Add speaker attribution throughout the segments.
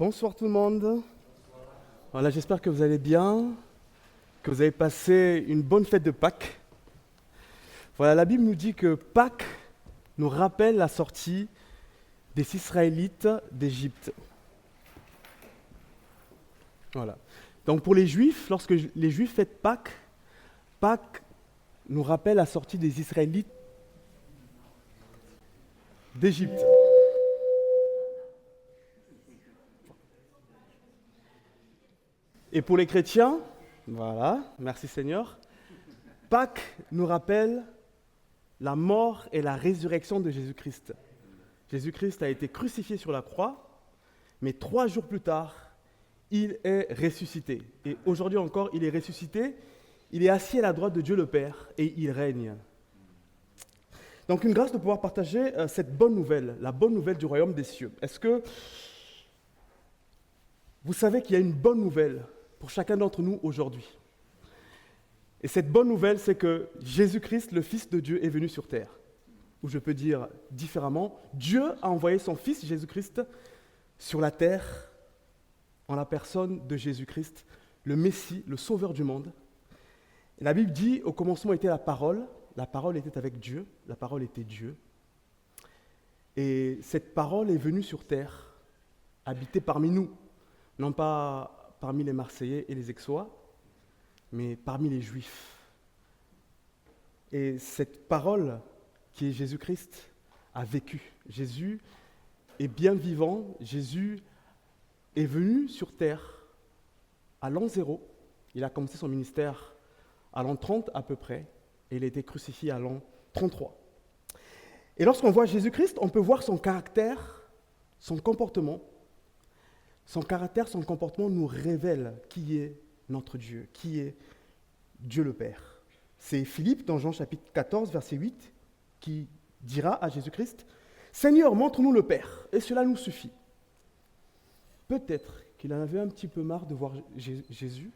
Speaker 1: Bonsoir tout le monde. Voilà, j'espère que vous allez bien, que vous avez passé une bonne fête de Pâques. Voilà, la Bible nous dit que Pâques nous rappelle la sortie des Israélites d'Égypte. Voilà. Donc pour les Juifs, lorsque les Juifs fêtent Pâques, Pâques nous rappelle la sortie des Israélites d'Égypte. Et pour les chrétiens, voilà, merci Seigneur, Pâques nous rappelle la mort et la résurrection de Jésus-Christ. Jésus-Christ a été crucifié sur la croix, mais 3 jours plus tard, il est ressuscité. Et aujourd'hui encore, il est ressuscité, il est assis à la droite de Dieu le Père et il règne. Donc une grâce de pouvoir partager cette bonne nouvelle, la bonne nouvelle du royaume des cieux. Est-ce que vous savez qu'il y a une bonne nouvelle pour chacun d'entre nous aujourd'hui? Et cette bonne nouvelle, c'est que Jésus-Christ, le Fils de Dieu, est venu sur terre. Ou je peux dire différemment, Dieu a envoyé son Fils Jésus-Christ sur la terre en la personne de Jésus-Christ, le Messie, le Sauveur du monde. Et la Bible dit, au commencement était la parole était avec Dieu, la parole était Dieu. Et cette parole est venue sur terre, habiter parmi nous, non pas parmi les Marseillais et les Aixois, mais parmi les Juifs. Et cette parole qui est Jésus-Christ a vécu. Jésus est bien vivant, Jésus est venu sur terre à l'an 0. Il a commencé son ministère à l'an 30 à peu près, et il a été crucifié à l'an 33. Et lorsqu'on voit Jésus-Christ, on peut voir son caractère, son comportement. Son caractère, son comportement nous révèle qui est notre Dieu, qui est Dieu le Père. C'est Philippe, dans Jean chapitre 14, verset 8, qui dira à Jésus-Christ, « Seigneur, montre-nous le Père, et cela nous suffit. » Peut-être qu'il en avait un petit peu marre de voir Jésus,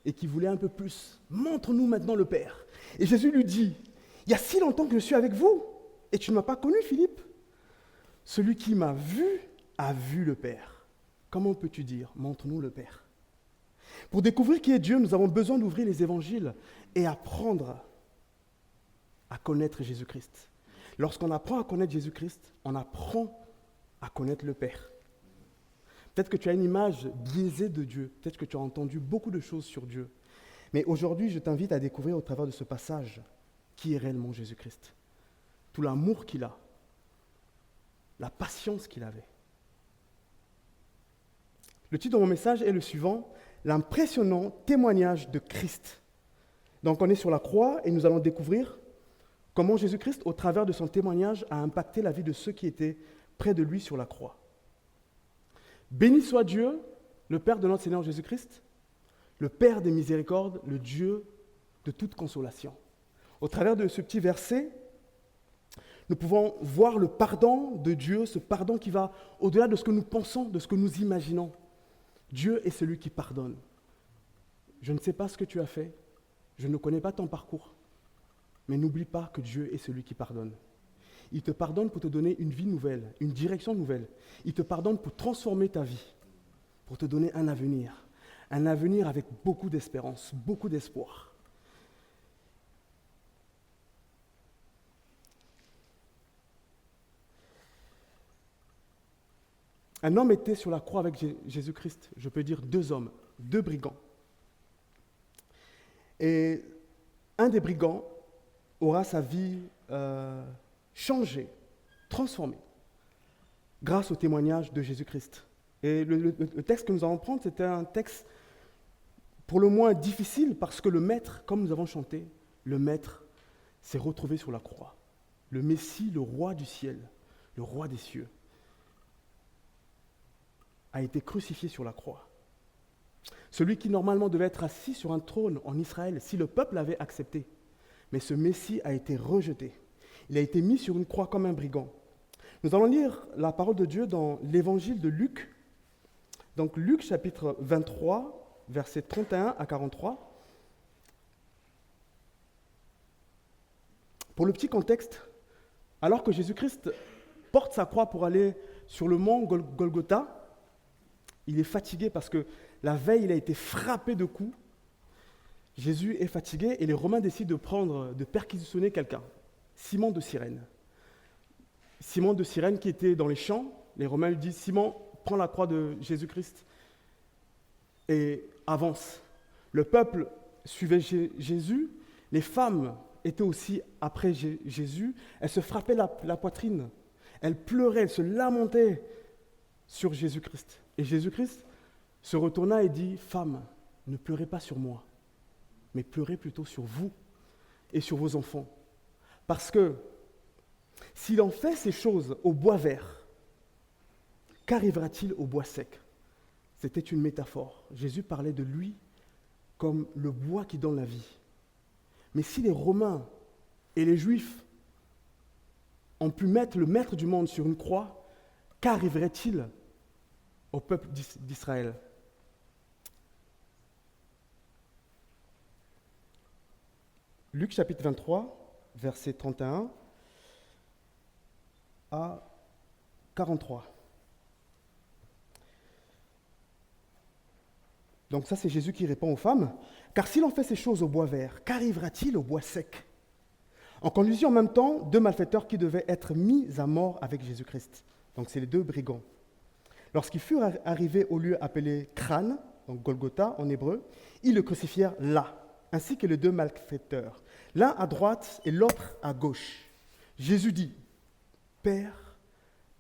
Speaker 1: et qu'il voulait un peu plus. « Montre-nous maintenant le Père. » Et Jésus lui dit, « Il y a si longtemps que je suis avec vous, et tu ne m'as pas connu, Philippe. Celui qui m'a vu a vu le Père. » Comment peux-tu dire « Montre-nous le Père » ? Pour découvrir qui est Dieu, nous avons besoin d'ouvrir les évangiles et apprendre à connaître Jésus-Christ. Lorsqu'on apprend à connaître Jésus-Christ, on apprend à connaître le Père. Peut-être que tu as une image biaisée de Dieu, peut-être que tu as entendu beaucoup de choses sur Dieu. Mais aujourd'hui, je t'invite à découvrir au travers de ce passage qui est réellement Jésus-Christ. Tout l'amour qu'il a, la patience qu'il avait. Le titre de mon message est le suivant, l'impressionnant témoignage de Christ. Donc on est sur la croix et nous allons découvrir comment Jésus-Christ, au travers de son témoignage, a impacté la vie de ceux qui étaient près de lui sur la croix. Béni soit Dieu, le Père de notre Seigneur Jésus-Christ, le Père des miséricordes, le Dieu de toute consolation. Au travers de ce petit verset, nous pouvons voir le pardon de Dieu, ce pardon qui va au-delà de ce que nous pensons, de ce que nous imaginons. Dieu est celui qui pardonne. Je ne sais pas ce que tu as fait, je ne connais pas ton parcours, mais n'oublie pas que Dieu est celui qui pardonne. Il te pardonne pour te donner une vie nouvelle, une direction nouvelle. Il te pardonne pour transformer ta vie, pour te donner un avenir avec beaucoup d'espérance, beaucoup d'espoir. Un homme était sur la croix avec Jésus-Christ, je peux dire 2 hommes, 2 brigands. Et un des brigands aura sa vie changée, transformée, grâce au témoignage de Jésus-Christ. Et le texte que nous allons prendre, c'était un texte pour le moins difficile, parce que le Maître, comme nous avons chanté, le Maître s'est retrouvé sur la croix. Le Messie, le roi du ciel, le roi des cieux, a été crucifié sur la croix. Celui qui normalement devait être assis sur un trône en Israël, si le peuple l'avait accepté. Mais ce Messie a été rejeté. Il a été mis sur une croix comme un brigand. Nous allons lire la parole de Dieu dans l'évangile de Luc. Donc Luc chapitre 23, versets 31 à 43. Pour le petit contexte, alors que Jésus-Christ porte sa croix pour aller sur le mont Golgotha, Il est fatigué parce que la veille, il a été frappé de coups. Jésus est fatigué et les Romains décident de perquisitionner quelqu'un, Simon de Cyrène. Simon de Cyrène qui était dans les champs, les Romains lui disent « Simon, prends la croix de Jésus-Christ et avance ». Le peuple suivait Jésus, les femmes étaient aussi après Jésus, elles se frappaient la poitrine, elles pleuraient, elles se lamentaient sur Jésus-Christ. Et Jésus-Christ se retourna et dit « Femmes, ne pleurez pas sur moi, mais pleurez plutôt sur vous et sur vos enfants. Parce que s'il en fait ces choses au bois vert, qu'arrivera-t-il au bois sec ?» C'était une métaphore. Jésus parlait de lui comme le bois qui donne la vie. Mais si les Romains et les Juifs ont pu mettre le maître du monde sur une croix, qu'arriverait-il au peuple d'Israël ? Luc chapitre 23, versets 31 à 43. Donc ça, c'est Jésus qui répond aux femmes. « Car s'il en fait ces choses au bois vert, qu'arrivera-t-il au bois sec ?» On conduisit en même temps 2 malfaiteurs qui devaient être mis à mort avec Jésus-Christ. Donc c'est les 2 brigands. Lorsqu'ils furent arrivés au lieu appelé Crâne, donc Golgotha en hébreu, ils le crucifièrent là, ainsi que les 2 malfaiteurs, l'un à droite et l'autre à gauche. Jésus dit, « Père,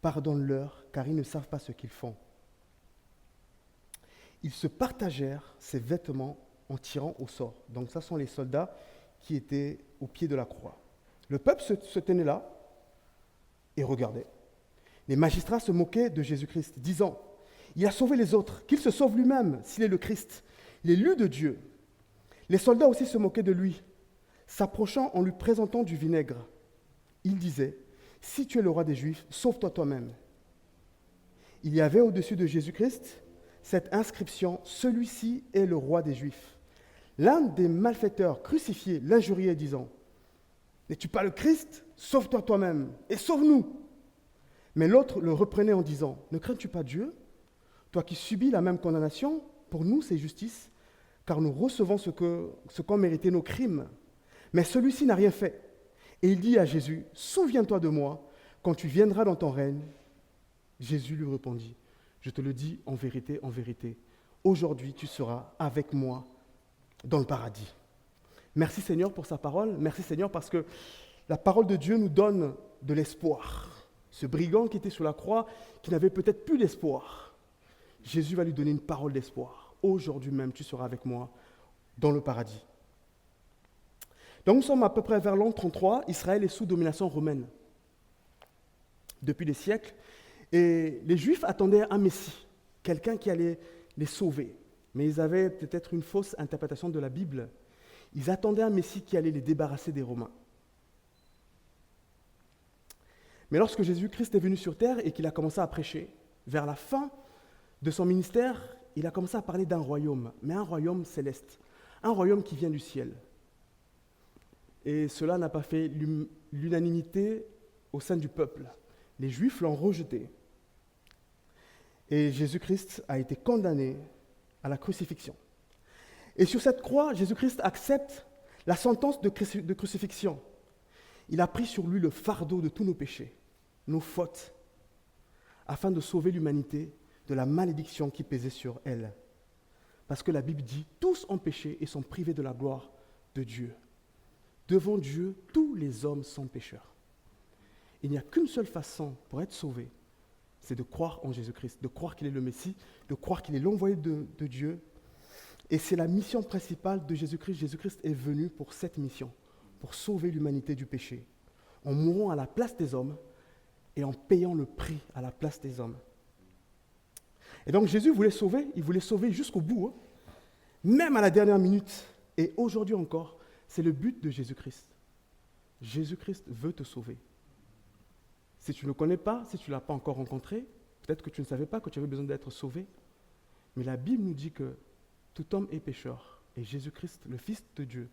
Speaker 1: pardonne-leur, car ils ne savent pas ce qu'ils font. » Ils se partagèrent ses vêtements en tirant au sort. Donc ça sont les soldats qui étaient au pied de la croix. Le peuple se tenait là et regardait. Les magistrats se moquaient de Jésus-Christ, disant, « Il a sauvé les autres, qu'il se sauve lui-même s'il est le Christ, l'élu de Dieu. » Les soldats aussi se moquaient de lui, s'approchant en lui présentant du vinaigre. Ils disaient, « Si tu es le roi des Juifs, sauve-toi toi-même. » Il y avait au-dessus de Jésus-Christ cette inscription, « Celui-ci est le roi des Juifs. » L'un des malfaiteurs crucifiés l'injuriait, disant, « N'es-tu pas le Christ ? Sauve-toi toi-même et sauve-nous. » Mais l'autre le reprenait en disant, « Ne crains-tu pas Dieu ? Toi qui subis la même condamnation, pour nous c'est justice, car nous recevons ce qu'ont mérité nos crimes. Mais celui-ci n'a rien fait. » Et il dit à Jésus, « Souviens-toi de moi quand tu viendras dans ton règne. » Jésus lui répondit, « Je te le dis en vérité, aujourd'hui tu seras avec moi dans le paradis. » Merci Seigneur pour sa parole. Merci Seigneur parce que la parole de Dieu nous donne de l'espoir. Ce brigand qui était sur la croix, qui n'avait peut-être plus d'espoir, Jésus va lui donner une parole d'espoir. Aujourd'hui même, tu seras avec moi dans le paradis. Donc nous sommes à peu près vers l'an 33, Israël est sous domination romaine depuis des siècles. Et les Juifs attendaient un Messie, quelqu'un qui allait les sauver. Mais ils avaient peut-être une fausse interprétation de la Bible. Ils attendaient un Messie qui allait les débarrasser des Romains. Mais lorsque Jésus-Christ est venu sur terre et qu'il a commencé à prêcher, vers la fin de son ministère, il a commencé à parler d'un royaume, mais un royaume céleste, un royaume qui vient du ciel. Et cela n'a pas fait l'unanimité au sein du peuple. Les Juifs l'ont rejeté. Et Jésus-Christ a été condamné à la crucifixion. Et sur cette croix, Jésus-Christ accepte la sentence de crucifixion. Il a pris sur lui le fardeau de tous nos péchés, nos fautes, afin de sauver l'humanité de la malédiction qui pesait sur elle. Parce que la Bible dit, tous ont péché et sont privés de la gloire de Dieu. Devant Dieu, tous les hommes sont pécheurs. Il n'y a qu'une seule façon pour être sauvé, c'est de croire en Jésus-Christ, de croire qu'il est le Messie, de croire qu'il est l'envoyé de Dieu. Et c'est la mission principale de Jésus-Christ. Jésus-Christ est venu pour cette mission, pour sauver l'humanité du péché, en mourant à la place des hommes et en payant le prix à la place des hommes. Et donc Jésus voulait sauver, il voulait sauver jusqu'au bout, hein, même à la dernière minute. Et aujourd'hui encore, c'est le but de Jésus-Christ. Jésus-Christ veut te sauver. Si tu ne le connais pas, si tu ne l'as pas encore rencontré, peut-être que tu ne savais pas que tu avais besoin d'être sauvé. Mais la Bible nous dit que tout homme est pécheur. Et Jésus-Christ, le Fils de Dieu,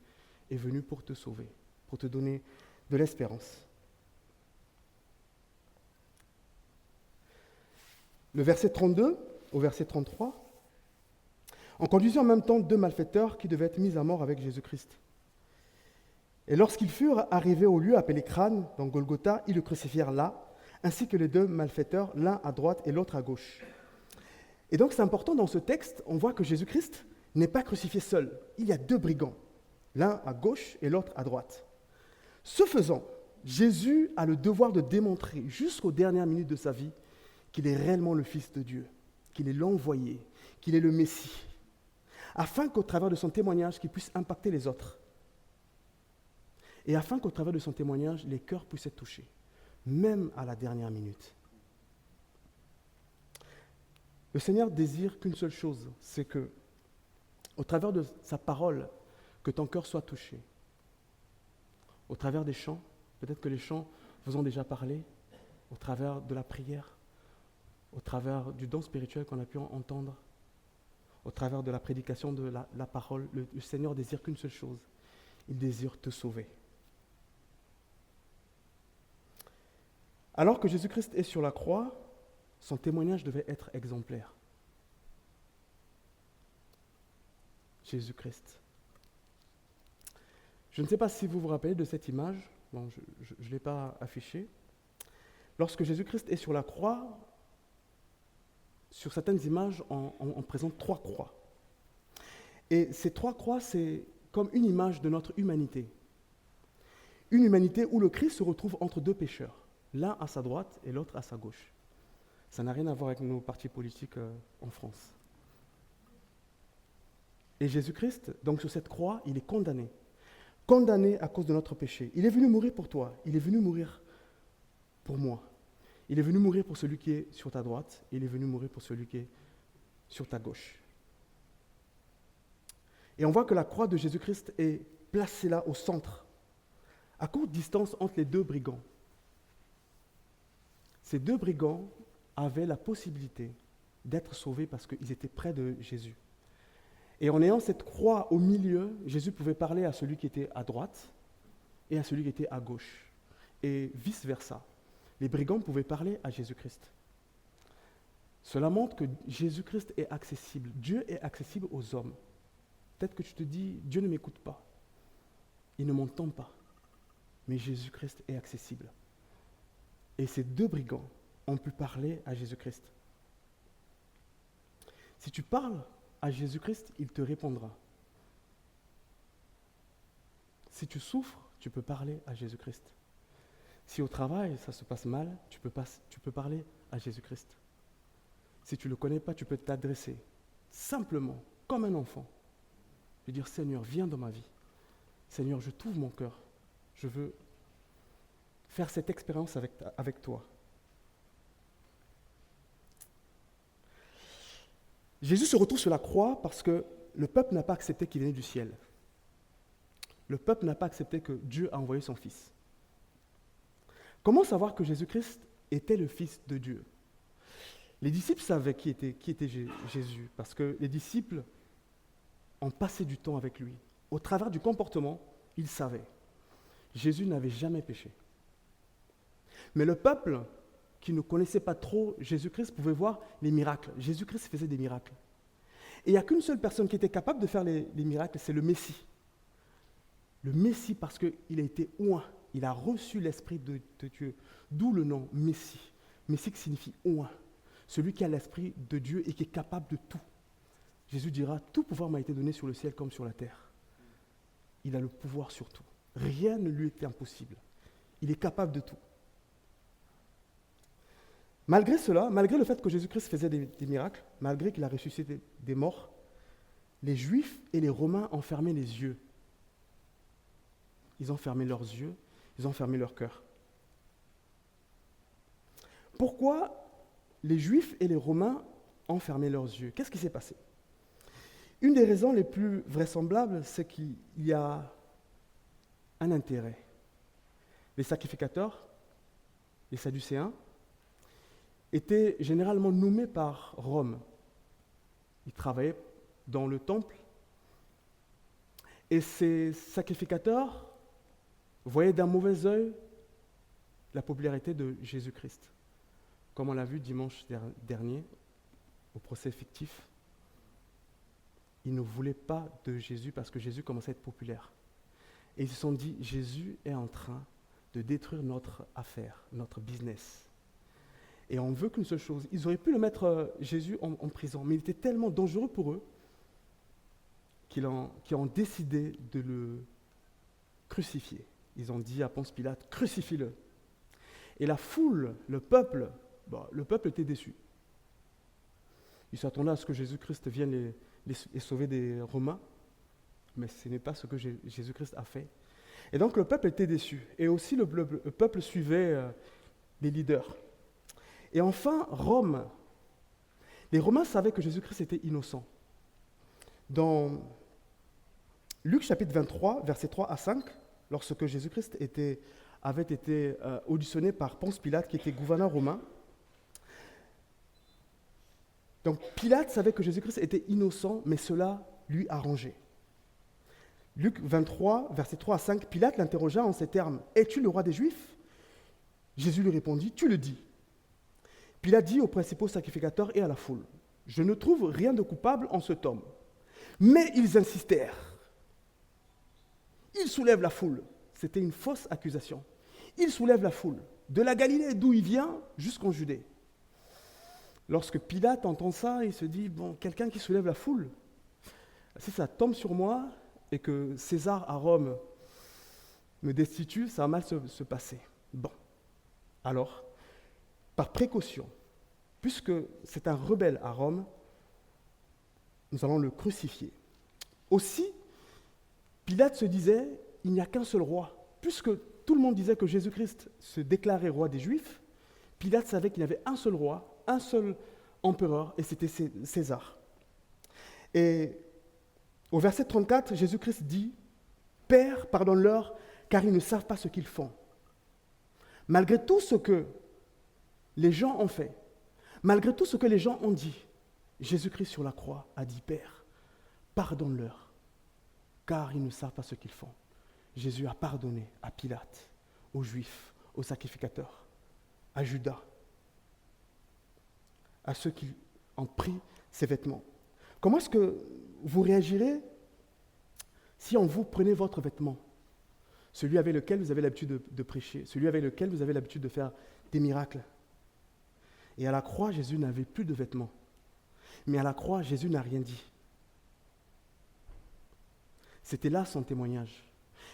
Speaker 1: est venu pour te sauver, pour te donner de l'espérance. Le verset 32, au verset 33, en conduisant en même temps 2 malfaiteurs qui devaient être mis à mort avec Jésus-Christ. Et lorsqu'ils furent arrivés au lieu appelé Crâne, dans Golgotha, ils le crucifièrent là, ainsi que les 2 malfaiteurs, l'un à droite et l'autre à gauche. Et donc c'est important dans ce texte, on voit que Jésus-Christ n'est pas crucifié seul. Il y a 2 brigands, l'un à gauche et l'autre à droite. Ce faisant, Jésus a le devoir de démontrer jusqu'aux dernières minutes de sa vie qu'il est réellement le Fils de Dieu, qu'il est l'envoyé, qu'il est le Messie, afin qu'au travers de son témoignage, qu'il puisse impacter les autres. Et afin qu'au travers de son témoignage, les cœurs puissent être touchés, même à la dernière minute. Le Seigneur désire qu'une seule chose, c'est que, au travers de sa parole, que ton cœur soit touché. Au travers des chants, peut-être que les chants vous ont déjà parlé, au travers de la prière, au travers du don spirituel qu'on a pu entendre, au travers de la prédication de la parole, le Seigneur désire qu'une seule chose, il désire te sauver. Alors que Jésus-Christ est sur la croix, son témoignage devait être exemplaire. Jésus-Christ. Je ne sais pas si vous vous rappelez de cette image, bon, je ne l'ai pas affichée. Lorsque Jésus-Christ est sur la croix, sur certaines images, on présente 3 croix. Et ces 3 croix, c'est comme une image de notre humanité. Une humanité où le Christ se retrouve entre 2 pécheurs, l'un à sa droite et l'autre à sa gauche. Ça n'a rien à voir avec nos partis politiques en France. Et Jésus-Christ, donc sur cette croix, il est condamné. Condamné à cause de notre péché. Il est venu mourir pour toi, il est venu mourir pour moi. Il est venu mourir pour celui qui est sur ta droite, il est venu mourir pour celui qui est sur ta gauche. Et on voit que la croix de Jésus-Christ est placée là au centre, à courte distance entre les 2 brigands. Ces 2 brigands avaient la possibilité d'être sauvés parce qu'ils étaient près de Jésus. Et en ayant cette croix au milieu, Jésus pouvait parler à celui qui était à droite et à celui qui était à gauche. Et vice-versa. Les brigands pouvaient parler à Jésus-Christ. Cela montre que Jésus-Christ est accessible. Dieu est accessible aux hommes. Peut-être que tu te dis, Dieu ne m'écoute pas. Il ne m'entend pas. Mais Jésus-Christ est accessible. Et ces 2 brigands ont pu parler à Jésus-Christ. Si tu parles à Jésus-Christ, il te répondra. Si tu souffres, tu peux parler à Jésus-Christ. Si au travail, ça se passe mal, tu peux parler à Jésus-Christ. Si tu ne le connais pas, tu peux t'adresser simplement, comme un enfant, et dire, Seigneur, viens dans ma vie. Seigneur, je t'ouvre mon cœur. Je veux faire cette expérience avec toi. Jésus se retrouve sur la croix parce que le peuple n'a pas accepté qu'il venait du ciel. Le peuple n'a pas accepté que Dieu a envoyé son Fils. Comment savoir que Jésus-Christ était le Fils de Dieu? Les disciples savaient qui était Jésus, parce que les disciples ont passé du temps avec lui. Au travers du comportement, ils savaient. Jésus n'avait jamais péché. Mais le peuple qui ne connaissait pas trop Jésus-Christ pouvait voir les miracles. Jésus-Christ faisait des miracles. Et il n'y a qu'une seule personne qui était capable de faire les miracles, c'est le Messie. Le Messie parce qu'il a été oint, il a reçu l'Esprit de Dieu, d'où le nom Messie. Messie qui signifie oint, celui qui a l'Esprit de Dieu et qui est capable de tout. Jésus dira, tout pouvoir m'a été donné sur le ciel comme sur la terre. Il a le pouvoir sur tout. Rien ne lui est impossible. Il est capable de tout. Malgré cela, malgré le fait que Jésus-Christ faisait des miracles, malgré qu'il a ressuscité des morts, les Juifs et les Romains ont fermé les yeux. Ils ont fermé leurs yeux, ils ont fermé leur cœur. Pourquoi les Juifs et les Romains ont fermé leurs yeux? Qu'est-ce qui s'est passé? Une des raisons les plus vraisemblables, c'est qu'il y a un intérêt. Les sacrificateurs, les Sadducéens, étaient généralement nommés par Rome. Ils travaillaient dans le temple. Et ces sacrificateurs voyaient d'un mauvais œil la popularité de Jésus-Christ. Comme on l'a vu dimanche dernier, au procès fictif, ils ne voulaient pas de Jésus parce que Jésus commençait à être populaire. Et ils se sont dit, Jésus est en train de détruire notre affaire, notre business. Et on veut qu'une seule chose. Ils auraient pu le mettre, Jésus, en prison, mais il était tellement dangereux pour eux qu'ils ont décidé de le crucifier. Ils ont dit à Ponce Pilate, crucifie-le. Et la foule, le peuple était déçu. Ils s'attendaient à ce que Jésus-Christ vienne les sauver des Romains, mais ce n'est pas ce que Jésus-Christ a fait. Et donc le peuple était déçu. Et aussi le peuple suivait les leaders. Et enfin, Rome. Les Romains savaient que Jésus-Christ était innocent. Dans Luc chapitre 23, versets 3 à 5, lorsque Jésus-Christ avait été auditionné par Ponce Pilate, qui était gouverneur romain, donc Pilate savait que Jésus-Christ était innocent, mais cela lui arrangeait. Luc 23, versets 3 à 5, Pilate l'interrogea en ces termes, « Es-tu le roi des Juifs ?» Jésus lui répondit, « Tu le dis. » Pilate dit aux principaux sacrificateurs et à la foule, « Je ne trouve rien de coupable en cet homme. » Mais ils insistèrent. Ils soulèvent la foule. C'était une fausse accusation. Ils soulèvent la foule, de la Galilée d'où il vient jusqu'en Judée. Lorsque Pilate entend ça, il se dit, bon, quelqu'un qui soulève la foule, si ça tombe sur moi et que César à Rome me destitue, ça va mal se passer. Bon, alors, par précaution, puisque c'est un rebelle à Rome, nous allons le crucifier. Aussi, Pilate se disait, il n'y a qu'un seul roi. Puisque tout le monde disait que Jésus-Christ se déclarait roi des Juifs, Pilate savait qu'il y avait un seul roi, un seul empereur, et c'était César. Et au verset 34, Jésus-Christ dit, « Père, pardonne-leur, car ils ne savent pas ce qu'ils font. » Malgré tout ce que les gens ont fait, malgré tout ce que les gens ont dit, Jésus-Christ sur la croix a dit, « Père, pardonne-leur, car ils ne savent pas ce qu'ils font. » Jésus a pardonné à Pilate, aux Juifs, aux sacrificateurs, à Judas, à ceux qui ont pris ses vêtements. Comment est-ce que vous réagirez si on vous prenait votre vêtement, celui avec lequel vous avez l'habitude de prêcher, celui avec lequel vous avez l'habitude de faire des miracles? Et à la croix, Jésus n'avait plus de vêtements. Mais à la croix, Jésus n'a rien dit. C'était là son témoignage.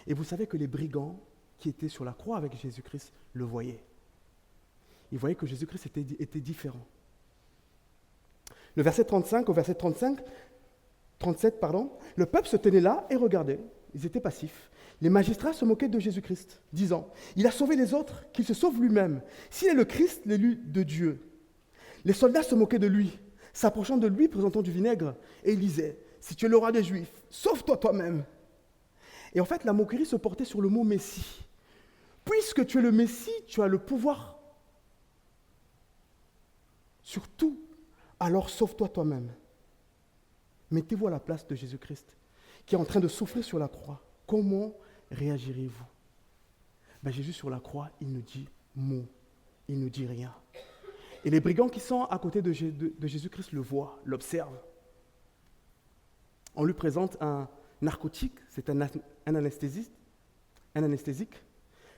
Speaker 1: Et vous savez que les brigands qui étaient sur la croix avec Jésus-Christ le voyaient. Ils voyaient que Jésus-Christ était différent. Le verset 35 au verset 37, le peuple se tenait là et regardait. Ils étaient passifs. Les magistrats se moquaient de Jésus-Christ, disant, « Il a sauvé les autres, qu'il se sauve lui-même. S'il est le Christ, l'élu de Dieu. » Les soldats se moquaient de lui, s'approchant de lui, présentant du vinaigre, et ils disaient, « Si tu es le roi des Juifs, sauve-toi toi-même. » Et en fait, la moquerie se portait sur le mot Messie. Puisque tu es le Messie, tu as le pouvoir sur tout, alors sauve-toi toi-même. Mettez-vous à la place de Jésus-Christ, qui est en train de souffrir sur la croix. Comment réagirez-vous? Jésus sur la croix, il ne dit mot, il ne dit rien. Et les brigands qui sont à côté de Jésus-Christ le voient, l'observent. On lui présente un narcotique, c'est un anesthésique,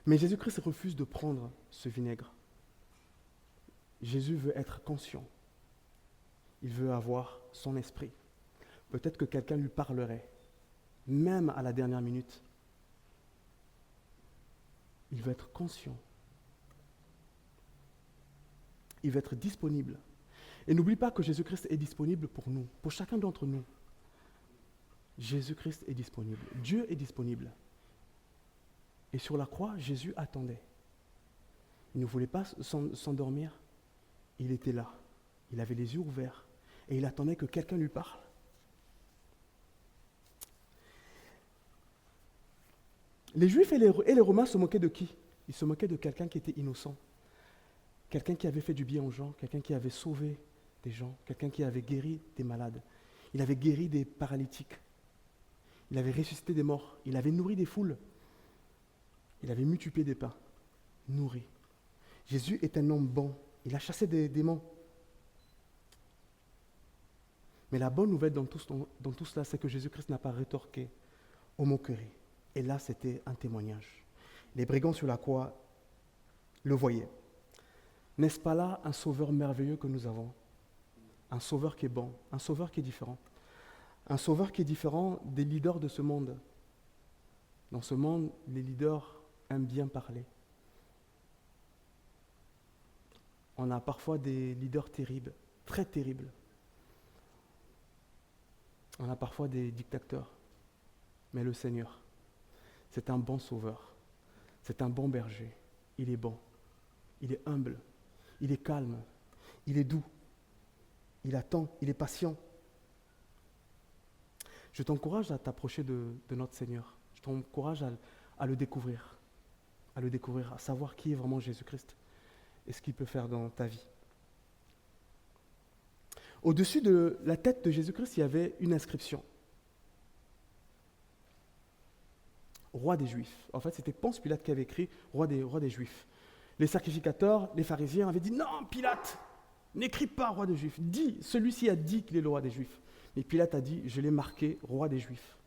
Speaker 1: mais Jésus-Christ refuse de prendre ce vinaigre. Jésus veut être conscient. Il veut avoir son esprit. Peut-être que quelqu'un lui parlerait, même à la dernière minute. Il veut être conscient. Il veut être disponible. Et n'oublie pas que Jésus-Christ est disponible pour nous, pour chacun d'entre nous. Jésus-Christ est disponible. Dieu est disponible. Et sur la croix, Jésus attendait. Il ne voulait pas s'endormir. Il était là. Il avait les yeux ouverts. Et il attendait que quelqu'un lui parle. Les Juifs et les Romains se moquaient de qui? Ils se moquaient de quelqu'un qui était innocent. Quelqu'un qui avait fait du bien aux gens, quelqu'un qui avait sauvé des gens, quelqu'un qui avait guéri des malades. Il avait guéri des paralytiques. Il avait ressuscité des morts. Il avait nourri des foules. Il avait multiplié des pains. Nourri. Jésus est un homme bon. Il a chassé des démons. Mais la bonne nouvelle dans tout cela, c'est que Jésus-Christ n'a pas rétorqué aux moqueries. Et là, c'était un témoignage. Les brigands sur la croix le voyaient. N'est-ce pas là un sauveur merveilleux que nous avons? Un sauveur qui est bon, un sauveur qui est différent. Un sauveur qui est différent des leaders de ce monde. Dans ce monde, les leaders aiment bien parler. On a parfois des leaders terribles, très terribles. On a parfois des dictateurs. Mais le Seigneur, c'est un bon sauveur. C'est un bon berger. Il est bon. Il est humble. Il est calme. Il est doux. Il attend. Il est patient. Je t'encourage à t'approcher de notre Seigneur. Je t'encourage à le découvrir. À le découvrir, à savoir qui est vraiment Jésus-Christ et ce qu'il peut faire dans ta vie. Au-dessus de la tête de Jésus-Christ, il y avait une inscription. Roi des Juifs. En fait, c'était Ponce Pilate qui avait écrit roi des Juifs. Les sacrificateurs, les pharisiens avaient dit « Non, Pilate, n'écris pas roi des Juifs. Dis, celui-ci a dit qu'il est le roi des Juifs. » Mais Pilate a dit « Je l'ai marqué roi des Juifs. »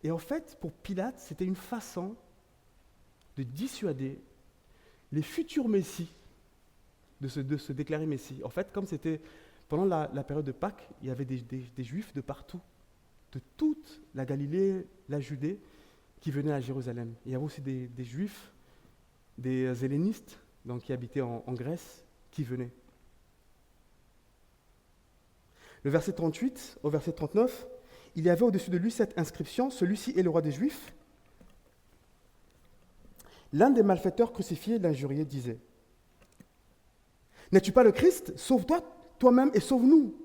Speaker 1: Et en fait, pour Pilate, c'était une façon de dissuader les futurs messies de se déclarer messie. En fait, comme c'était pendant la période de Pâques, il y avait des Juifs de partout, de toute la Galilée, la Judée, qui venaient à Jérusalem. Il y avait aussi des Juifs, des hellénistes, donc qui habitaient en Grèce, qui venaient. Le verset 38 au verset 39, il y avait au-dessus de lui cette inscription, « Celui-ci est le roi des Juifs ». L'un des malfaiteurs crucifiés l'injuriait, disait « N'es-tu pas le Christ? Sauve-toi toi-même et sauve-nous ».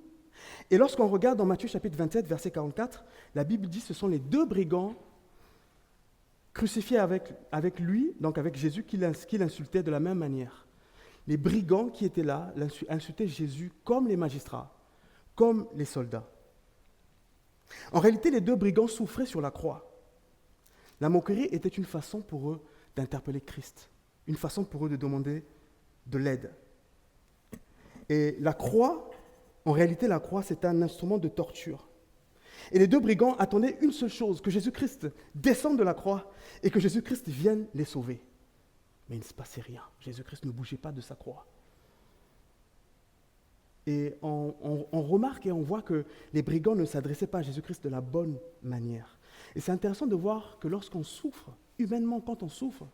Speaker 1: Et lorsqu'on regarde dans Matthieu chapitre 27, verset 44, la Bible dit que ce sont les deux brigands crucifiés avec lui, donc avec Jésus, qui l'insultaient de la même manière. Les brigands qui étaient là insultaient Jésus comme les magistrats, comme les soldats. En réalité, les deux brigands souffraient sur la croix. La moquerie était une façon pour eux d'interpeller Christ, une façon pour eux de demander de l'aide. Et la croix, en réalité, la croix, c'est un instrument de torture. Et les deux brigands attendaient une seule chose, que Jésus-Christ descende de la croix et que Jésus-Christ vienne les sauver. Mais il ne se passait rien. Jésus-Christ ne bougeait pas de sa croix. Et on remarque et on voit que les brigands ne s'adressaient pas à Jésus-Christ de la bonne manière. Et c'est intéressant de voir que lorsqu'on souffre, humainement, quand on souffre,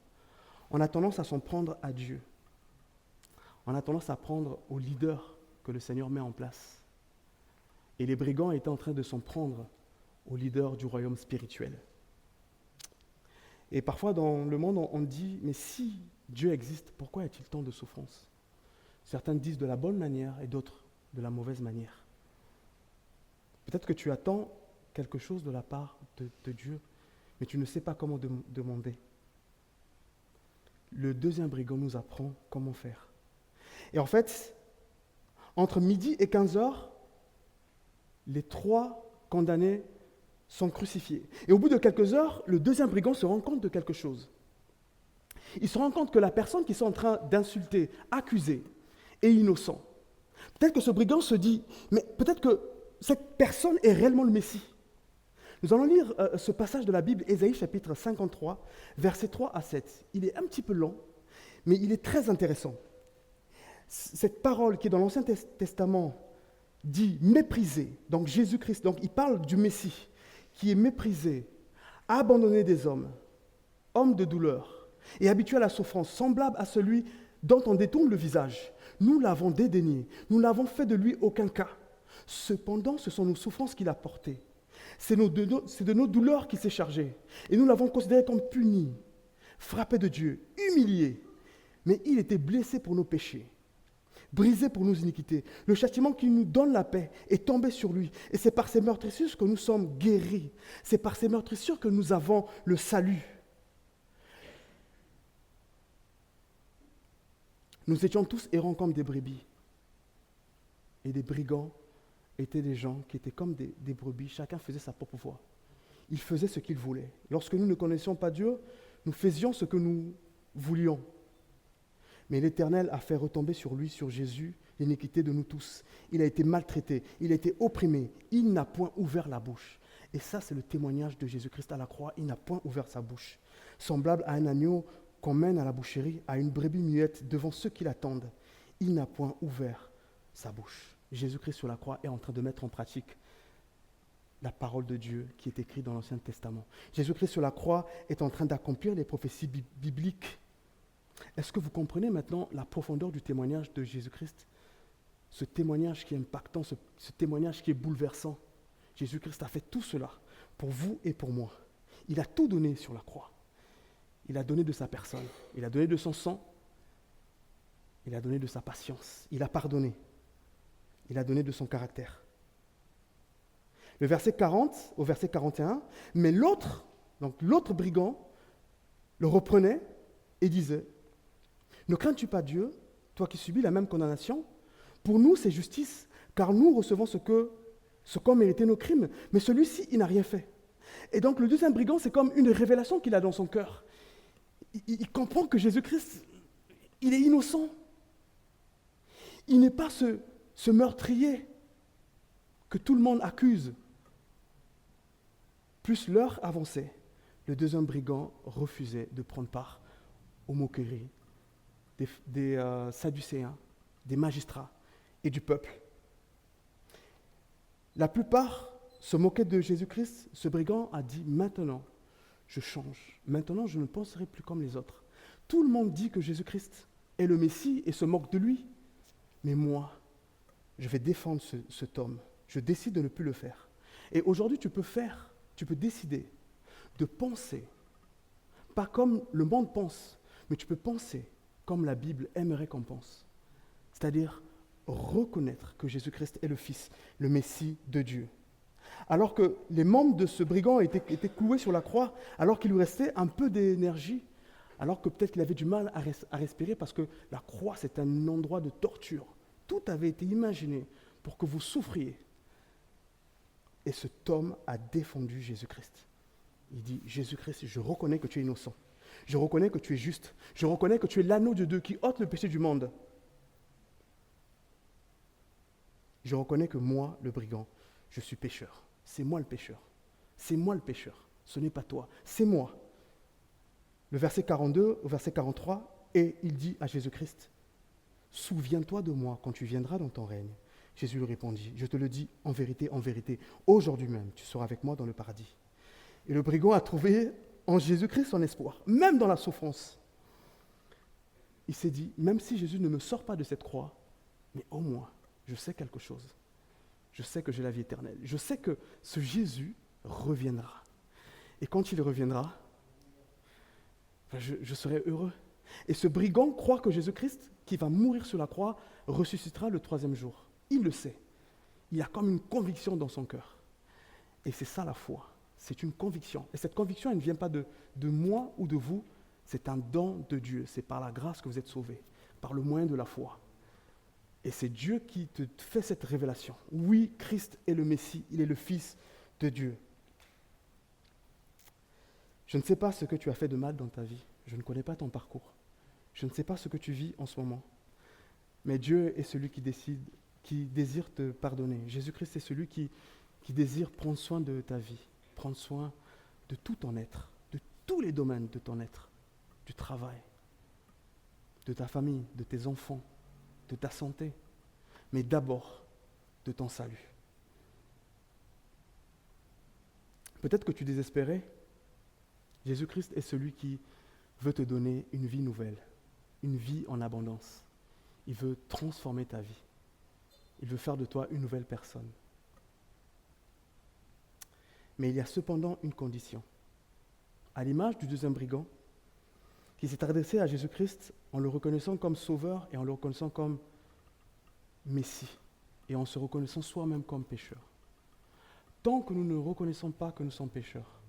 Speaker 1: on a tendance à s'en prendre à Dieu. On a tendance à prendre au leader que le Seigneur met en place. Et les brigands étaient en train de s'en prendre au leader du royaume spirituel. Et parfois dans le monde, on dit, mais si Dieu existe, pourquoi y a-t-il tant de souffrance? Certains disent de la bonne manière et d'autres de la mauvaise manière. Peut-être que tu attends quelque chose de la part de Dieu, mais tu ne sais pas comment demander. Le deuxième brigand nous apprend comment faire. Et en fait, entre midi et 15 heures, les trois condamnés sont crucifiés. Et au bout de quelques heures, le deuxième brigand se rend compte de quelque chose. Il se rend compte que la personne qu'ils sont en train d'insulter, accuser, est innocent. Peut-être que ce brigand se dit, mais peut-être que cette personne est réellement le Messie. Nous allons lire ce passage de la Bible, Ésaïe chapitre 53, versets 3 à 7. Il est un petit peu long, mais il est très intéressant. Cette parole qui est dans l'Ancien Testament dit méprisé, donc Jésus-Christ, donc il parle du Messie, qui est méprisé, abandonné des hommes, homme de douleur, et habitué à la souffrance, semblable à celui dont on détourne le visage. Nous l'avons dédaigné, nous n'avons fait de lui aucun cas. Cependant, ce sont nos souffrances qu'il a portées. C'est de nos douleurs qu'il s'est chargé. Et nous l'avons considéré comme puni, frappé de Dieu, humilié. Mais il était blessé pour nos péchés, brisé pour nos iniquités. Le châtiment qui nous donne la paix est tombé sur lui. Et c'est par ses meurtrissures que nous sommes guéris. C'est par ses meurtrissures que nous avons le salut. Nous étions tous errants comme des brebis. Et des brigands étaient des gens qui étaient comme des brebis. Chacun faisait sa propre voie. Il faisait ce qu'il voulait. Lorsque nous ne connaissions pas Dieu, nous faisions ce que nous voulions. Mais l'Éternel a fait retomber sur lui, sur Jésus, l'iniquité de nous tous. Il a été maltraité, il a été opprimé, il n'a point ouvert la bouche. Et ça, c'est le témoignage de Jésus-Christ à la croix. Il n'a point ouvert sa bouche. Semblable à un agneau qu'on mène à la boucherie, à une brebis muette devant ceux qui l'attendent. Il n'a point ouvert sa bouche. Jésus-Christ sur la croix est en train de mettre en pratique la parole de Dieu qui est écrite dans l'Ancien Testament. Jésus-Christ sur la croix est en train d'accomplir les prophéties bibliques. Est-ce que vous comprenez maintenant la profondeur du témoignage de Jésus-Christ? Ce témoignage qui est impactant, ce témoignage qui est bouleversant. Jésus-Christ a fait tout cela pour vous et pour moi. Il a tout donné sur la croix. Il a donné de sa personne, il a donné de son sang, il a donné de sa patience, il a pardonné, il a donné de son caractère. Le verset 40 au verset 41, mais l'autre brigand, le reprenait et disait, « Ne crains-tu pas Dieu, toi qui subis la même condamnation? Pour nous, c'est justice, car nous recevons ce qu'ont mérité nos crimes, mais celui-ci, il n'a rien fait. » Et donc le deuxième brigand, c'est comme une révélation qu'il a dans son cœur. Il comprend que Jésus-Christ, il est innocent. Il n'est pas ce meurtrier que tout le monde accuse. Plus l'heure avançait, le deuxième brigand refusait de prendre part aux moqueries des Sadducéens, des magistrats et du peuple. La plupart se moquaient de Jésus-Christ. Ce brigand a dit, maintenant, je change. Maintenant, je ne penserai plus comme les autres. Tout le monde dit que Jésus-Christ est le Messie et se moque de lui. Mais moi, je vais défendre cet homme. Je décide de ne plus le faire. Et aujourd'hui, tu peux décider de penser, pas comme le monde pense, mais tu peux penser comme la Bible aimerait qu'on pense. C'est-à-dire reconnaître que Jésus-Christ est le Fils, le Messie de Dieu. Alors que les membres de ce brigand étaient cloués sur la croix, alors qu'il lui restait un peu d'énergie, alors que peut-être qu'il avait du mal à respirer parce que la croix, c'est un endroit de torture. Tout avait été imaginé pour que vous souffriez. Et cet homme a défendu Jésus-Christ. Il dit, Jésus-Christ, je reconnais que tu es innocent. Je reconnais que tu es juste. Je reconnais que tu es l'agneau de Dieu qui ôte le péché du monde. Je reconnais que moi, le brigand, je suis pécheur. C'est moi le pécheur. C'est moi le pécheur. Ce n'est pas toi, c'est moi. Le verset 42 au verset 43, et il dit à Jésus-Christ, « Souviens-toi de moi quand tu viendras dans ton règne. » Jésus lui répondit, « Je te le dis en vérité, aujourd'hui même, tu seras avec moi dans le paradis. » Et le brigand a trouvé en Jésus-Christ son espoir, même dans la souffrance. Il s'est dit, même si Jésus ne me sort pas de cette croix, mais au moins, je sais quelque chose. Je sais que j'ai la vie éternelle. Je sais que ce Jésus reviendra. Et quand il reviendra, je serai heureux. Et ce brigand croit que Jésus-Christ, qui va mourir sur la croix, ressuscitera le troisième jour. Il le sait. Il a comme une conviction dans son cœur. Et c'est ça la foi. C'est une conviction. Et cette conviction, elle ne vient pas de moi ou de vous. C'est un don de Dieu. C'est par la grâce que vous êtes sauvés, par le moyen de la foi. Et c'est Dieu qui te fait cette révélation. Oui, Christ est le Messie, il est le Fils de Dieu. Je ne sais pas ce que tu as fait de mal dans ta vie. Je ne connais pas ton parcours. Je ne sais pas ce que tu vis en ce moment. Mais Dieu est celui qui désire te pardonner. Jésus-Christ est celui qui désire prendre soin de ta vie, prendre soin de tout ton être, de tous les domaines de ton être, du travail, de ta famille, de tes enfants, de ta santé, mais d'abord de ton salut. Peut-être que tu désespérais. Jésus-Christ est celui qui veut te donner une vie nouvelle, une vie en abondance. Il veut transformer ta vie. Il veut faire de toi une nouvelle personne. Mais il y a cependant une condition. À l'image du deuxième brigand, qui s'est adressé à Jésus-Christ en le reconnaissant comme sauveur et en le reconnaissant comme Messie, et en se reconnaissant soi-même comme pécheur. Tant que nous ne reconnaissons pas que nous sommes pécheurs,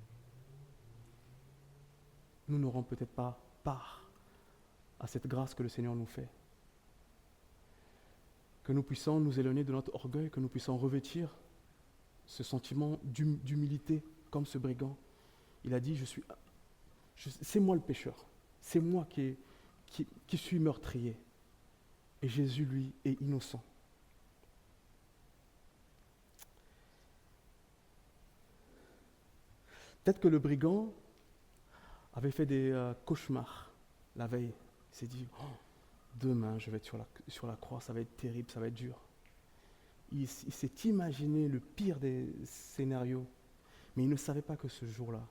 Speaker 1: nous n'aurons peut-être pas part à cette grâce que le Seigneur nous fait. Que nous puissions nous éloigner de notre orgueil, que nous puissions revêtir ce sentiment d'humilité comme ce brigand. Il a dit, c'est moi le pécheur, c'est moi qui suis meurtrier. Et Jésus, lui, est innocent. Peut-être que le brigand avait fait des cauchemars la veille. Il s'est dit, oh, demain je vais être sur la croix, ça va être terrible, ça va être dur. Il s'est imaginé le pire des scénarios, mais il ne savait pas que ce jour-là,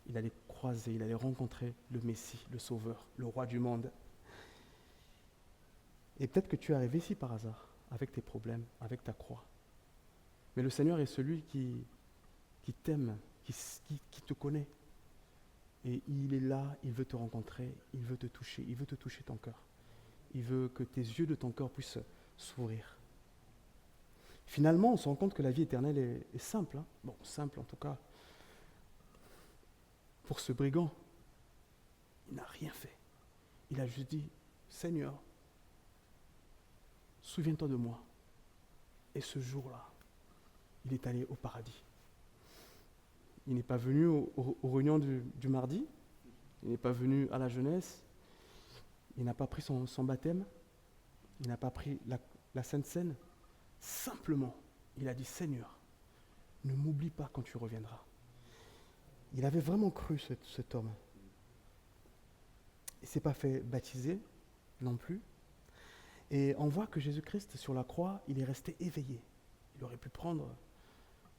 Speaker 1: il allait croiser, il allait rencontrer le Messie, le Sauveur, le Roi du monde. Et peut-être que tu es arrivé ici par hasard, avec tes problèmes, avec ta croix. Mais le Seigneur est celui qui t'aime, qui te connaît. Et il est là, il veut te rencontrer, il veut te toucher ton cœur. Il veut que tes yeux de ton cœur puissent s'ouvrir. Finalement, on se rend compte que la vie éternelle est simple. Bon, simple en tout cas. Pour ce brigand, il n'a rien fait. Il a juste dit, Seigneur, souviens-toi de moi. Et ce jour-là, il est allé au paradis. Il n'est pas venu aux réunions du mardi, il n'est pas venu à la jeunesse, il n'a pas pris son baptême, il n'a pas pris la Sainte Seine. Simplement, il a dit, Seigneur, ne m'oublie pas quand tu reviendras. Il avait vraiment cru cet homme. Il ne s'est pas fait baptiser non plus. Et on voit que Jésus-Christ, sur la croix, il est resté éveillé. Il aurait pu prendre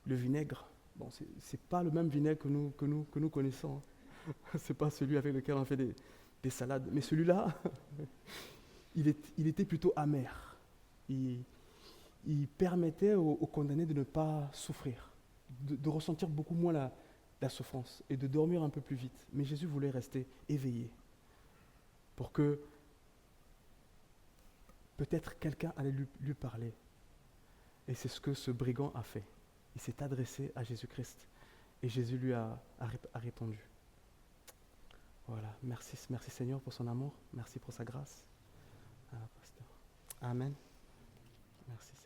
Speaker 1: le vinaigre. Bon, ce n'est pas le même vinaigre que nous connaissons. Ce n'est pas celui avec lequel on fait des salades. Mais celui-là, il était plutôt amer. Il permettait aux condamnés de ne pas souffrir, de ressentir beaucoup moins la souffrance et de dormir un peu plus vite. Mais Jésus voulait rester éveillé pour que peut-être quelqu'un allait lui parler. Et c'est ce que ce brigand a fait. Il s'est adressé à Jésus-Christ et Jésus lui a répondu. Voilà, merci Seigneur pour son amour, merci pour sa grâce. Amen. Merci.